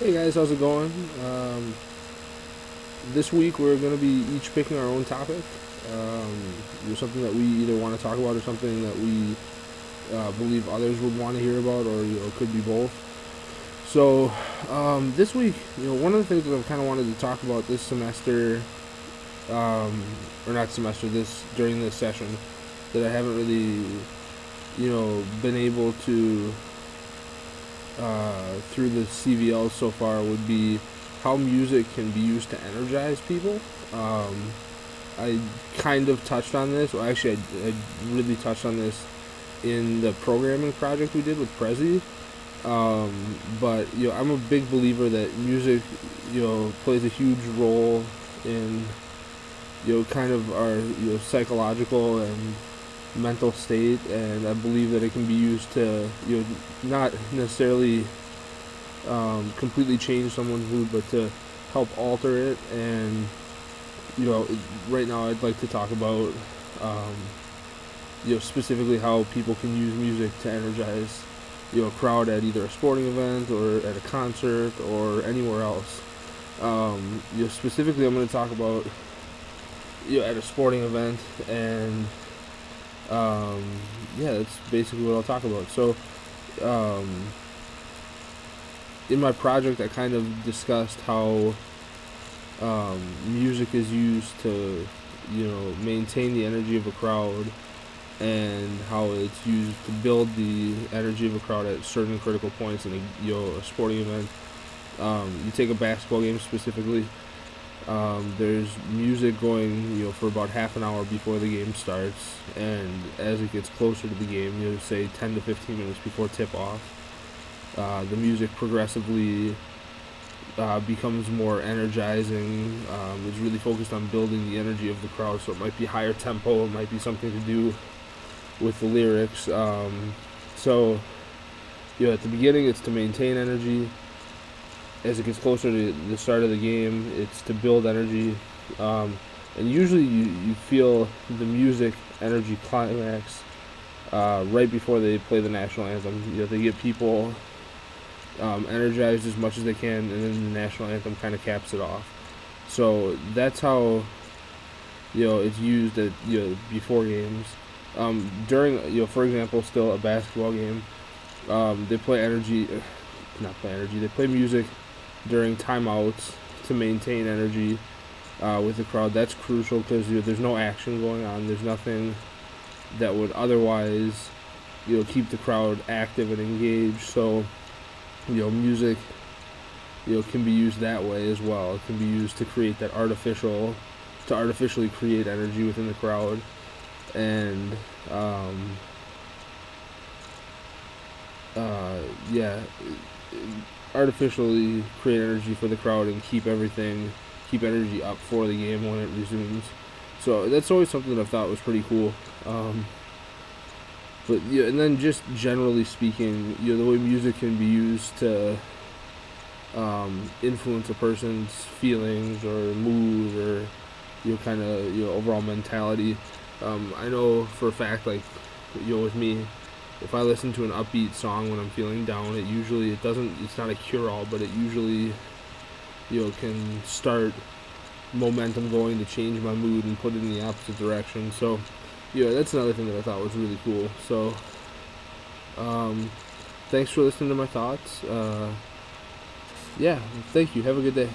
Hey guys, how's it going? This week we're going to be each picking our own topic. Something that we either want to talk about or something that we believe others would want to hear about, or it could be both. So this week, one of the things that I've kind of wanted to talk about this semester, or not semester, this during this session, that I haven't really, been able to through the CVL so far would be how music can be used to energize people. I kind of touched on this. Well, actually, I really touched on this in the programming project we did with Prezi. But I'm a big believer that music, plays a huge role in, kind of our psychological and mental state, and I believe that it can be used to not necessarily completely change someone's mood, but to help alter it. And right now I'd like to talk about specifically how people can use music to energize a crowd at either a sporting event or at a concert or anywhere else. Specifically I'm going to talk about at a sporting event, and that's basically what I'll talk about. So, in my project, I kind of discussed how music is used to, maintain the energy of a crowd, and how it's used to build the energy of a crowd at certain critical points in a sporting event. You take a basketball game specifically. There's music going, for about half an hour before the game starts, and as it gets closer to the game, say 10 to 15 minutes before tip-off, the music progressively becomes more energizing. It's really focused on building the energy of the crowd, so it might be higher tempo, it might be something to do with the lyrics. So, at the beginning, it's to maintain energy. As it gets closer to the start of the game, it's to build energy, and usually you feel the music energy climax right before they play the national anthem. They get people energized as much as they can, and then the national anthem kind of caps it off. So that's how it's used at before games. During for example, still a basketball game, they play they play music during timeouts to maintain energy with the crowd. That's crucial because there's no action going on. There's nothing that would otherwise keep the crowd active and engaged. So music can be used that way as well. It can be used to create that artificially create energy within the crowd, and artificially create energy for the crowd and keep energy up for the game when it resumes. So that's always something that I thought was pretty cool. And then just generally speaking, the way music can be used to influence a person's feelings or mood, or overall mentality. I know for a fact, like with me, if I listen to an upbeat song when I'm feeling down, it's not a cure-all, but it usually, can start momentum going to change my mood and put it in the opposite direction. So, that's another thing that I thought was really cool. So, thanks for listening to my thoughts. Thank you. Have a good day.